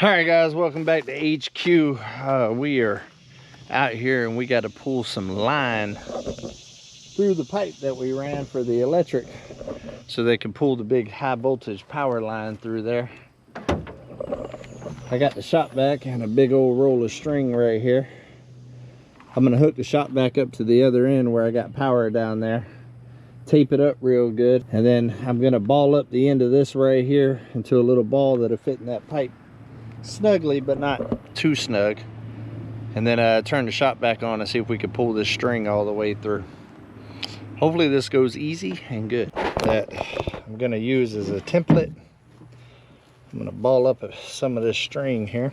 Alright guys, welcome back to HQ. We are out here and we got to pull some line through the pipe that we ran for the electric so they can pull the big high voltage power line through there. I got the shop vac and a big old roll of string right here. I'm going to hook the shop vac up to the other end where I got power down there, tape it up real good, and then I'm going to ball up the end of this right here into a little ball that'll fit in that pipe snugly but not too snug, and then turn the shop back on and see if we can pull this string all the way through. Hopefully this goes easy and good. That I'm going to use as a template. I'm going to ball up some of this string here.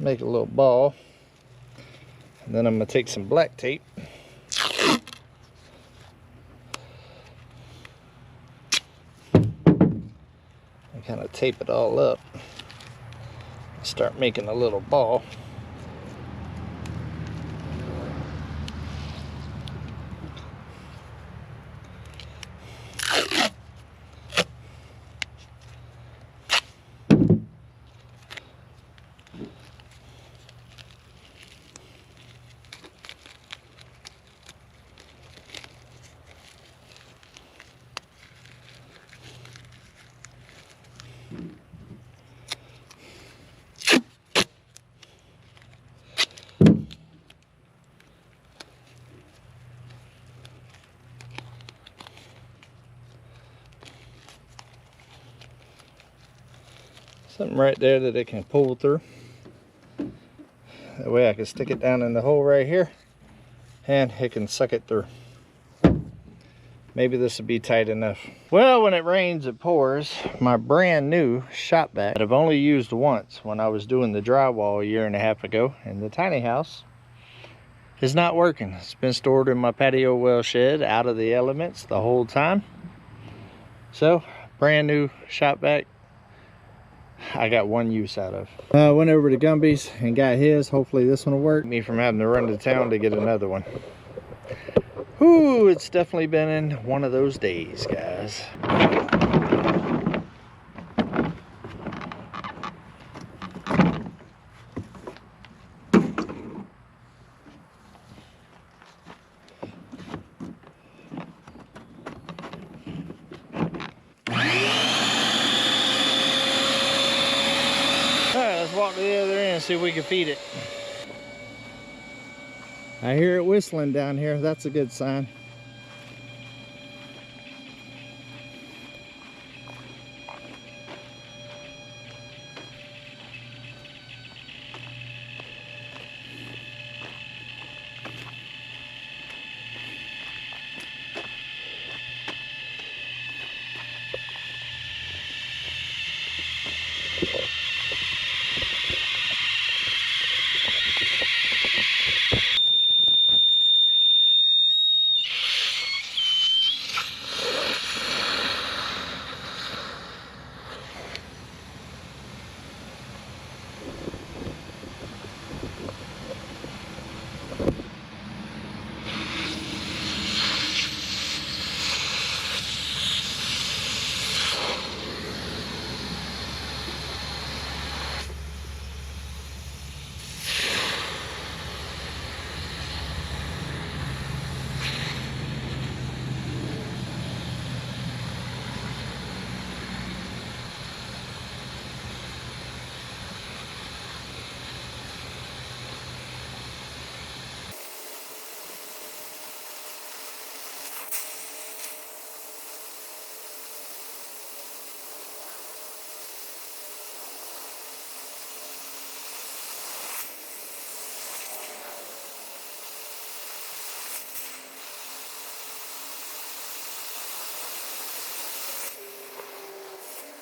Make a little ball, and then I'm going to take some black tape and kind of tape it all up. Start making a little ball. Something right there that it can pull through. That way I can stick it down in the hole right here and it can suck it through. Maybe this will be tight enough. Well, when it rains, it pours. My brand new shop vac that I've only used once when I was doing the drywall a year and a half ago in the tiny house is not working. It's been stored in my patio well shed out of the elements the whole time. So, brand new shop vac. I got one use out of. I went over to Gumby's and got his. Hopefully this one will work. Me from having to run to town to get another one. Whew, it's definitely been in one of those days, guys. Walk to the other end and see if we can feed it. I hear it whistling down here. That's a good sign.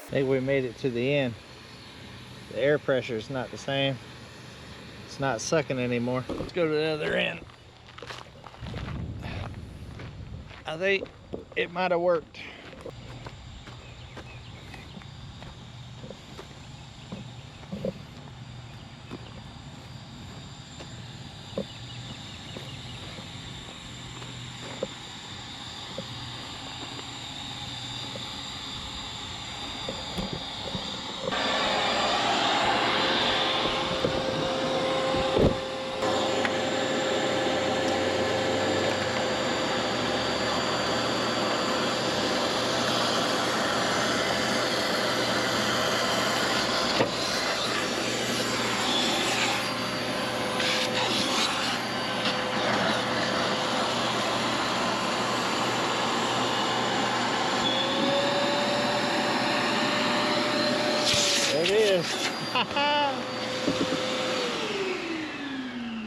I think we made it to the end. The air pressure is not the same. It's not sucking anymore. Let's go to the other end. I think it might have worked.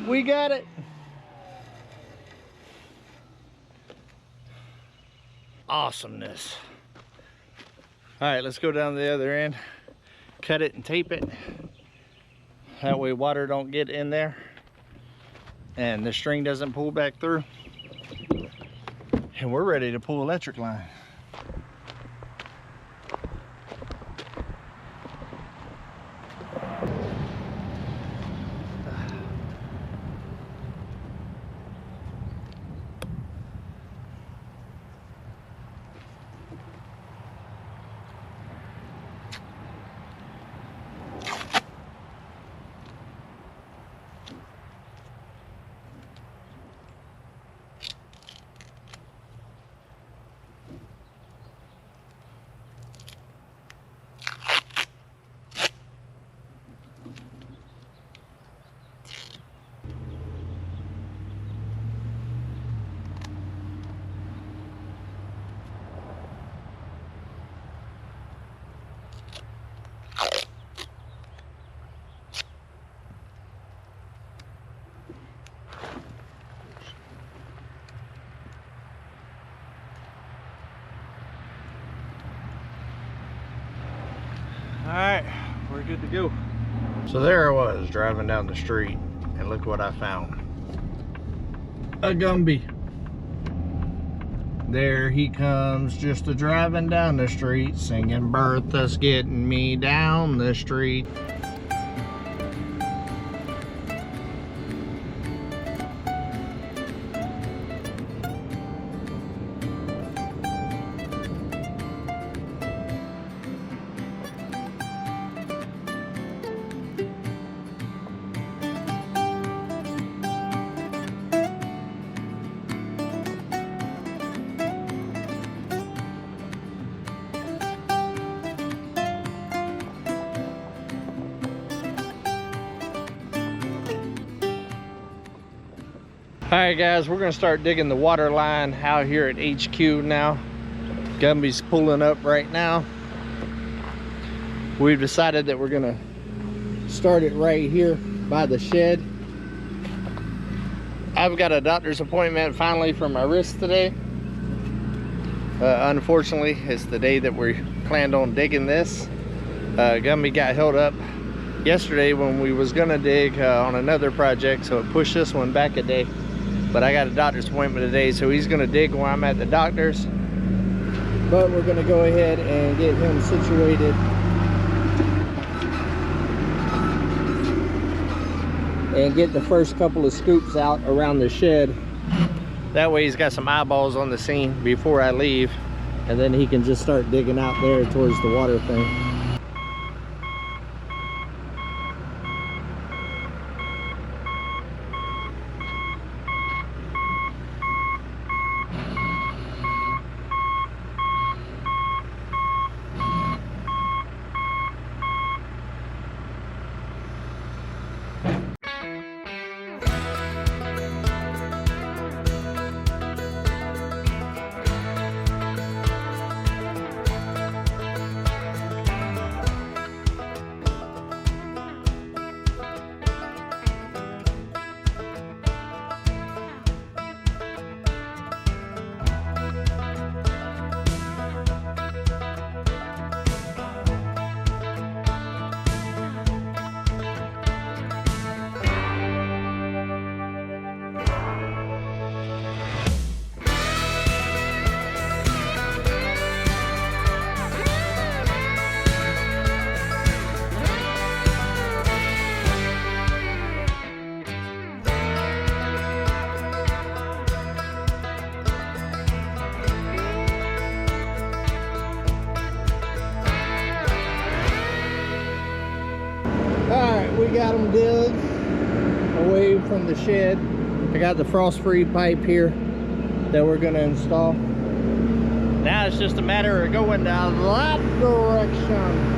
We got it. Awesomeness. All right, let's go down to the other end, cut it and tape it. That way water don't get in there and the string doesn't pull back through. And we're ready to pull electric line. All right, we're good to go. So there I was driving down the street and look what I found. A Gumby. There he comes, just a driving down the street, singing Bertha's getting me down the street. Alright guys, we're going to start digging the water line out here at HQ now. Gumby's pulling up right now. We've decided that we're going to start it right here by the shed. I've got a doctor's appointment finally for my wrist today. Unfortunately, it's the day that we planned on digging this. Gumby got held up yesterday when we was going to dig on another project, so it pushed this one back a day. But I got a doctor's appointment today, so he's gonna dig while I'm at the doctor's. But we're gonna go ahead and get him situated. And get the first couple of scoops out around the shed. That way he's got some eyeballs on the scene before I leave. And then he can just start digging out there towards the water thing. Alright, we got them dug away from the shed. I got the frost-free pipe here that we're going to install. Now it's just a matter of going down that direction.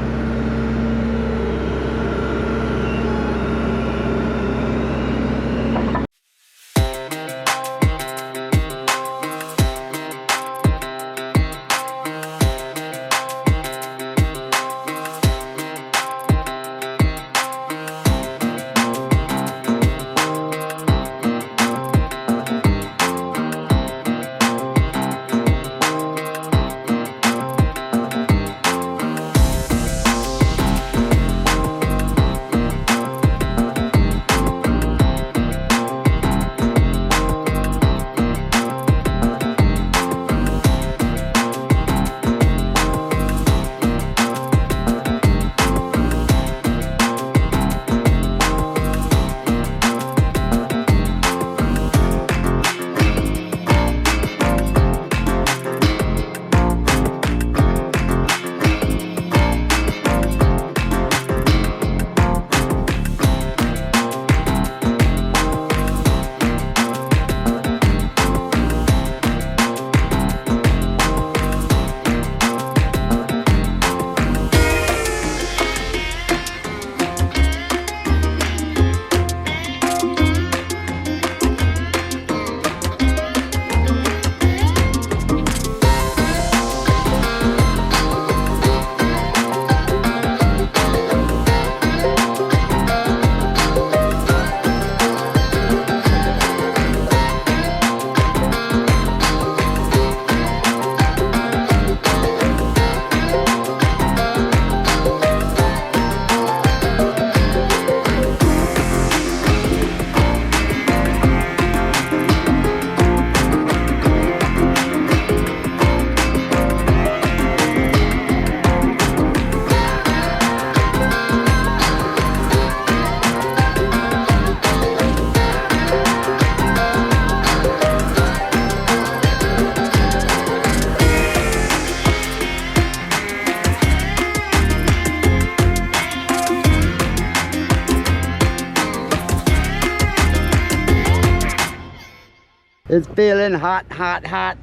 It's feeling hot, hot, hot.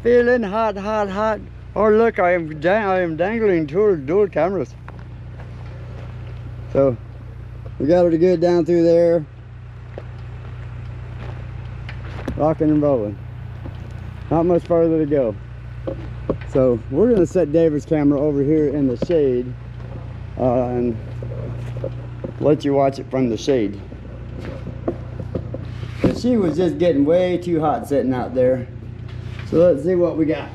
Feeling hot, hot, hot. Oh look, I am dangling dual cameras. So we got her to get down through there, rocking and rolling. Not much further to go. So we're gonna set David's camera over here in the shade and let you watch it from the shade. But she was just getting way too hot sitting out there. So let's see what we got.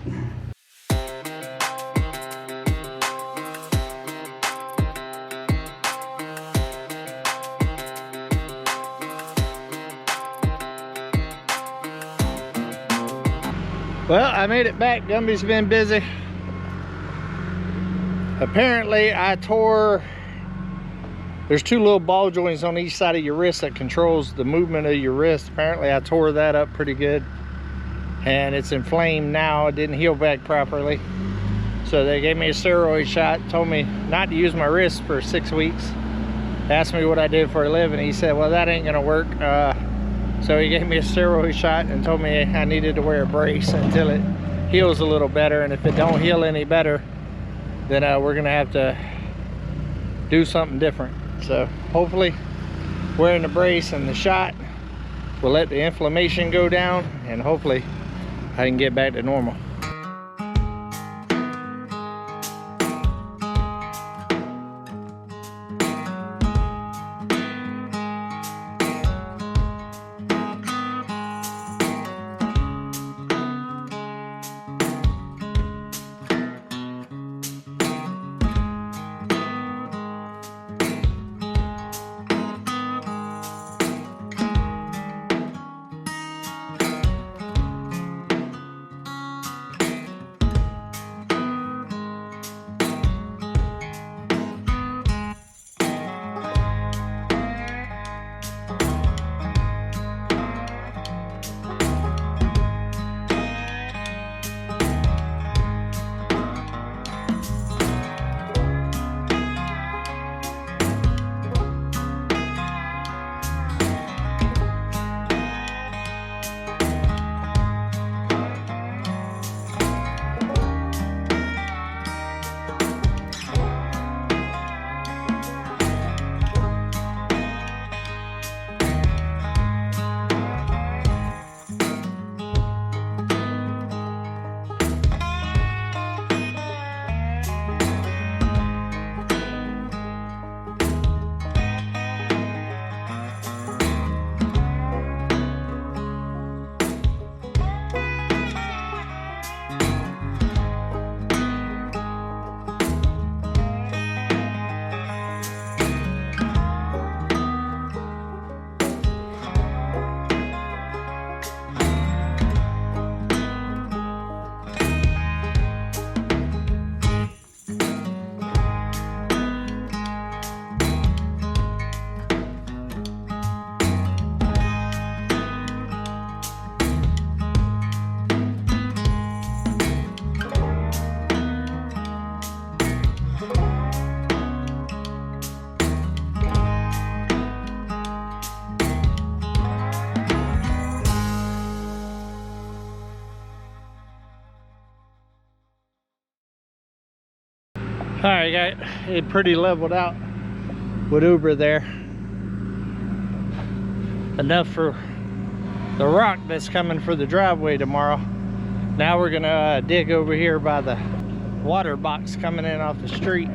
Well, I made it back. Gumby's been busy. Apparently, I tore... There's two little ball joints on each side of your wrist that controls the movement of your wrist. Apparently, I tore that up pretty good. And it's inflamed now. It didn't heal back properly. So they gave me a steroid shot. Told me not to use my wrist for 6 weeks. Asked me what I did for a living. He said, well, that ain't going to work. So he gave me a steroid shot and told me I needed to wear a brace until it heals a little better. And if it don't heal any better, then we're gonna have to do something different. So hopefully wearing the brace and the shot will let the inflammation go down, and hopefully I can get back to normal. All right, got it pretty leveled out with Uber there. Enough for the rock that's coming for the driveway tomorrow. Now we're gonna dig over here by the water box coming in off the street.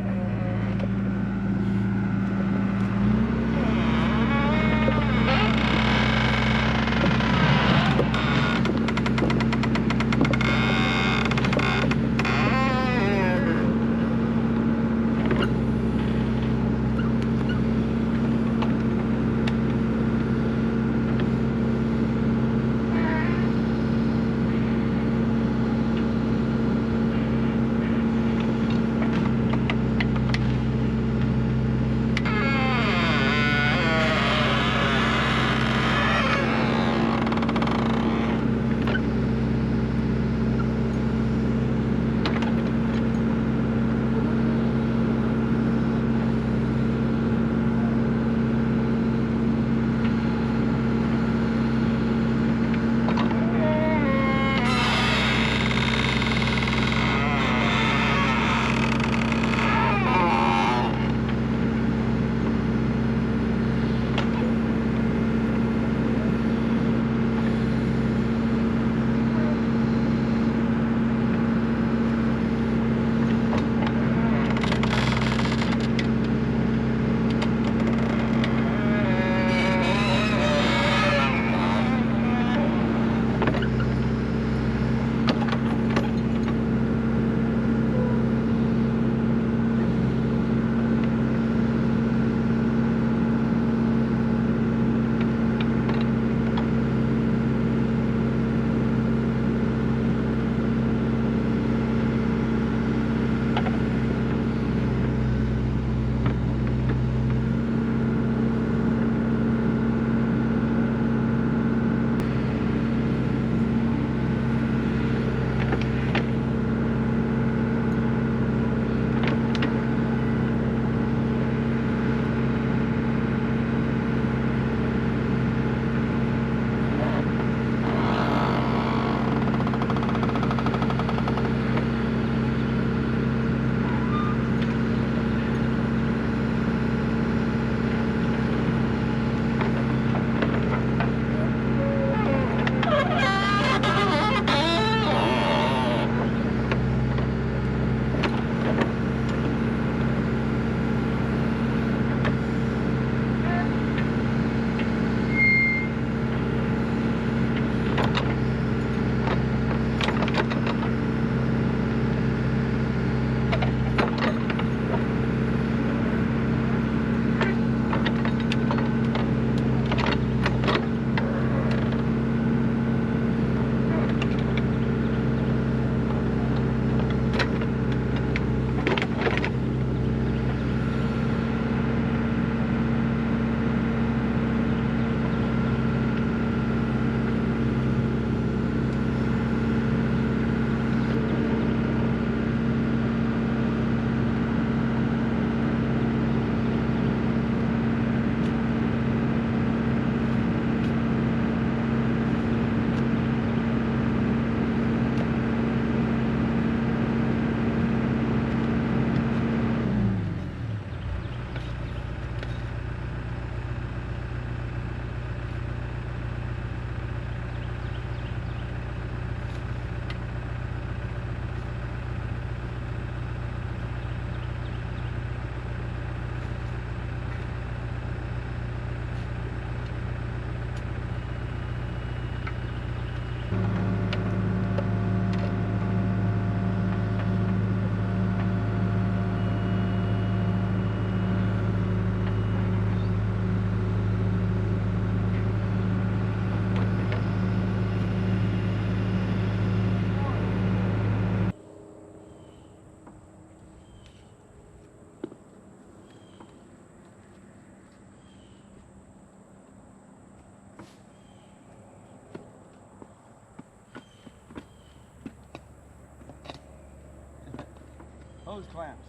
Hose clamps.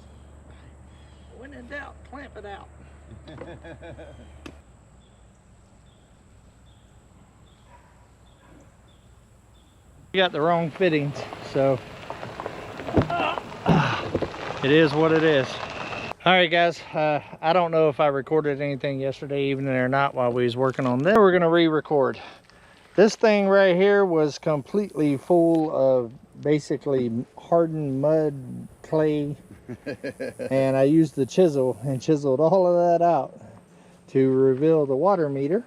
When in doubt, clamp it out. You got the wrong fittings, so it is what it is. All right, guys, I don't know if I recorded anything yesterday evening or not while we was working on this. We're gonna re-record. This thing right here was completely full of basically hardened mud, clay, and I used the chisel and chiseled all of that out to reveal the water meter.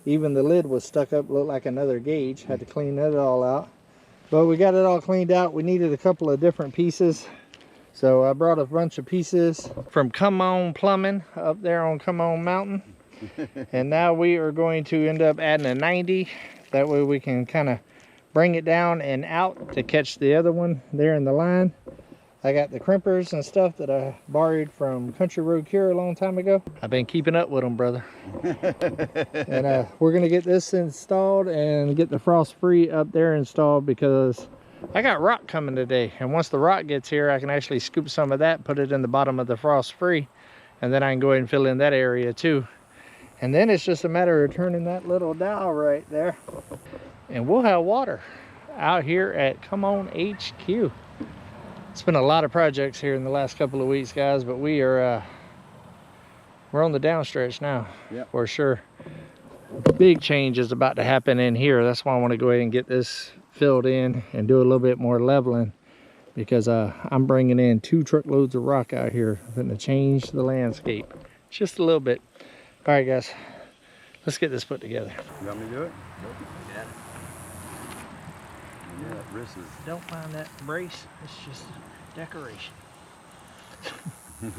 Even the lid was stuck up, looked like another gauge. Had to clean that all out, but we got it all cleaned out. We needed a couple of different pieces, so I brought a bunch of pieces from Come On Plumbing up there on Come On Mountain. And now we are going to end up adding a 90. That way we can kind of bring it down and out to catch the other one there in the line. I got the crimpers and stuff that I borrowed from Country Road Cure a long time ago. I've been keeping up with them, brother. And we're gonna get this installed and get the frost free up there installed, because I got rock coming today, and once the rock gets here I can actually scoop some of that, put it in the bottom of the frost free, and then I can go ahead and fill in that area too. And then it's just a matter of turning that little dial right there, and we'll have water out here at Come On HQ. It's been a lot of projects here in the last couple of weeks, guys, but we're on the downstretch now. Yep. For sure. Big change is about to happen in here. That's why I want to go ahead and get this filled in and do a little bit more leveling, because I'm bringing in 2 truckloads of rock out here. I'm going to change the landscape just a little bit. All right, guys, let's get this put together. You want me to do it? Nope, you got it. Yeah, that wrist is... Don't mind that brace. It's just decoration. I'm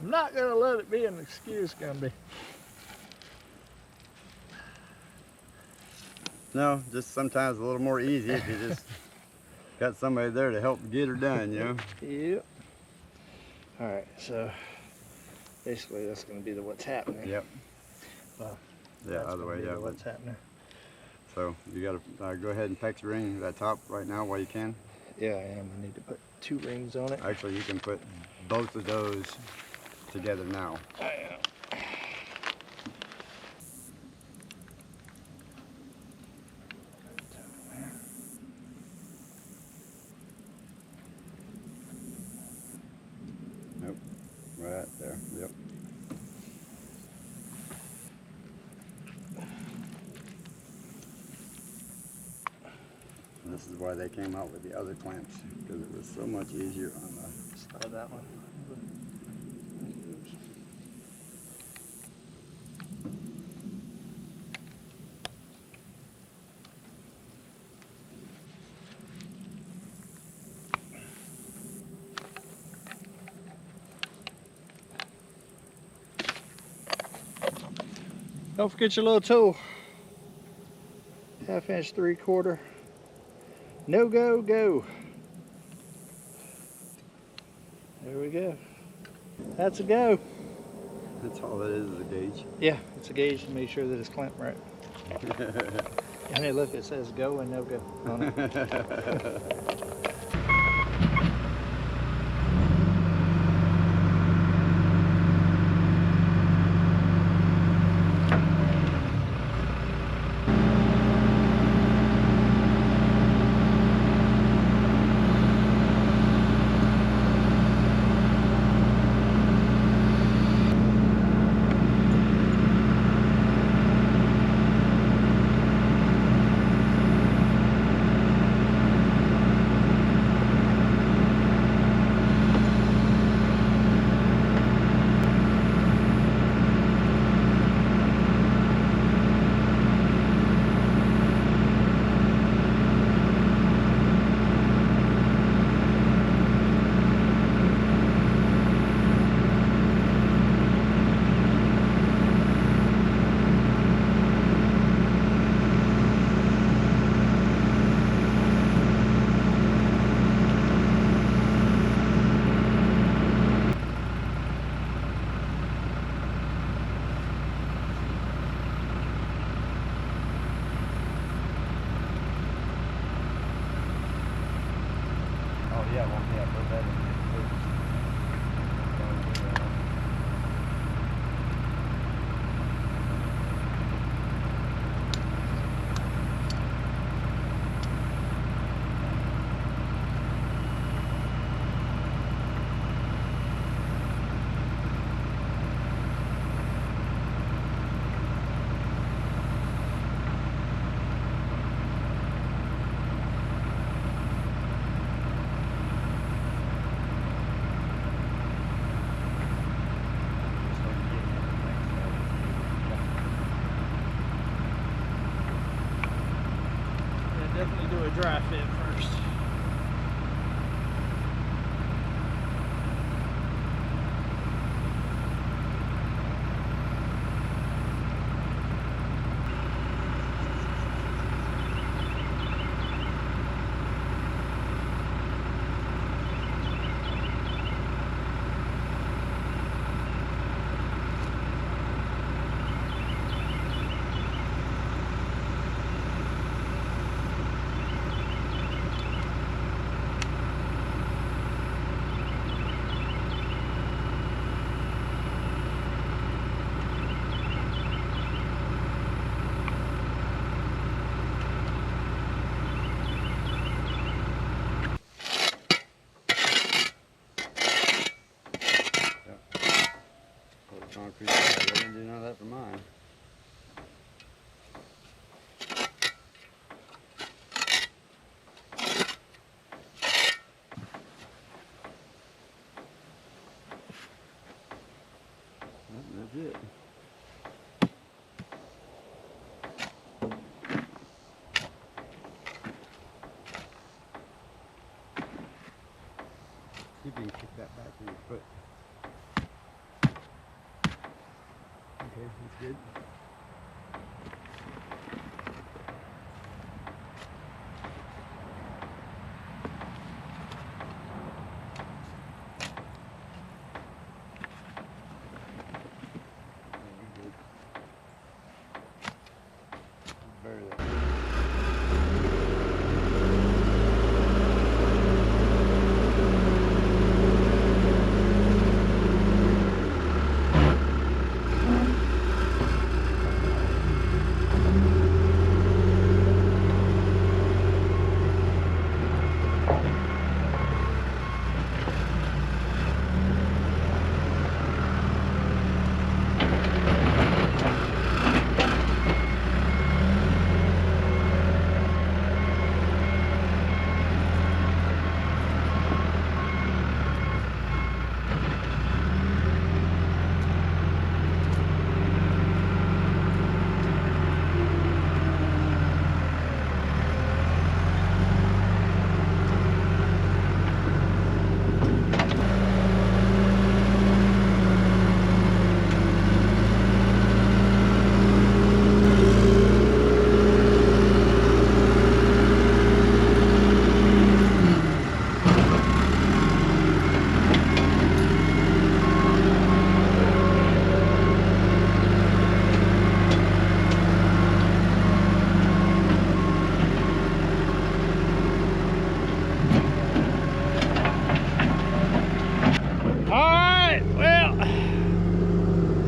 not going to let it be an excuse, Gumby. No, just sometimes a little more easy if you just got somebody there to help get her done, you know? Yep. All right, so basically that's going to be the what's happening. Yep. Well, yeah, other way, yeah. What's happening. So you got to go ahead and fix the ring that top right now while you can. Yeah, I am. I need to put 2 rings on it. Actually, you can put both of those together now. I am. Nope. Right there. Yep. This is why they came out with the other clamps, because it was so much easier on the... Start that one. Don't forget your little tool. 1/2 inch, 3/4. No go, go. There we go. That's a go. That's all it is a gauge. Yeah, it's a gauge to make sure that it's clamped right. And hey, look, it says go and no go on it. definitely do a dry fit first. Concrete, I didn't do none of that for mine. That's it. See if you can kick that back with your foot. Okay, that's good. Bury that.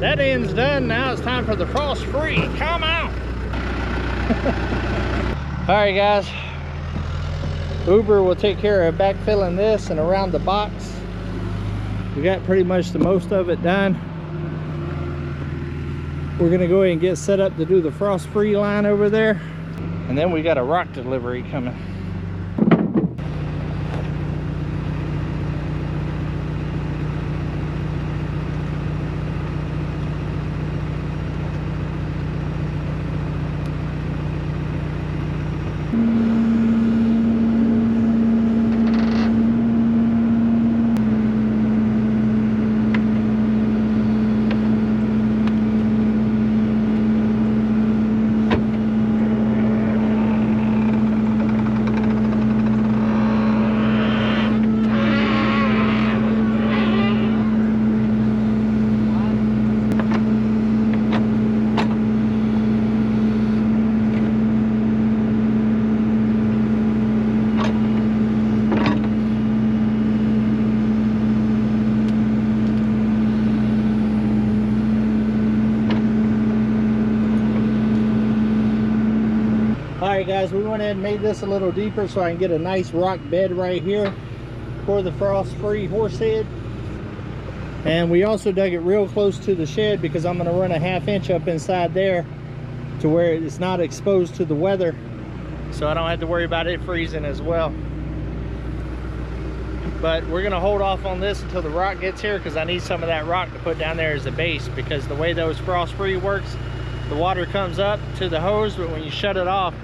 That end's done. Now it's time for the frost free. Come on. All right, guys. Uber will take care of backfilling this and around the box. We got pretty much the most of it done. We're gonna go ahead and get set up to do the frost free line over there. And then we got a rock delivery coming. Alright guys, we went ahead and made this a little deeper so I can get a nice rock bed right here for the frost-free horse head. And we also dug it real close to the shed because I'm going to run a 1/2 inch up inside there to where it's not exposed to the weather, so I don't have to worry about it freezing as well. But we're going to hold off on this until the rock gets here because I need some of that rock to put down there as a base, because the way those frost-free works, the water comes up to the hose, but when you shut it off,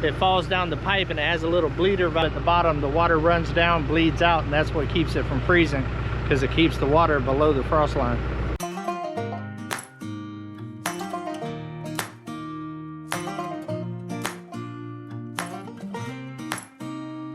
it falls down the pipe and it has a little bleeder right at the bottom. The water runs down, bleeds out, and that's what keeps it from freezing, because it keeps the water below the frost line.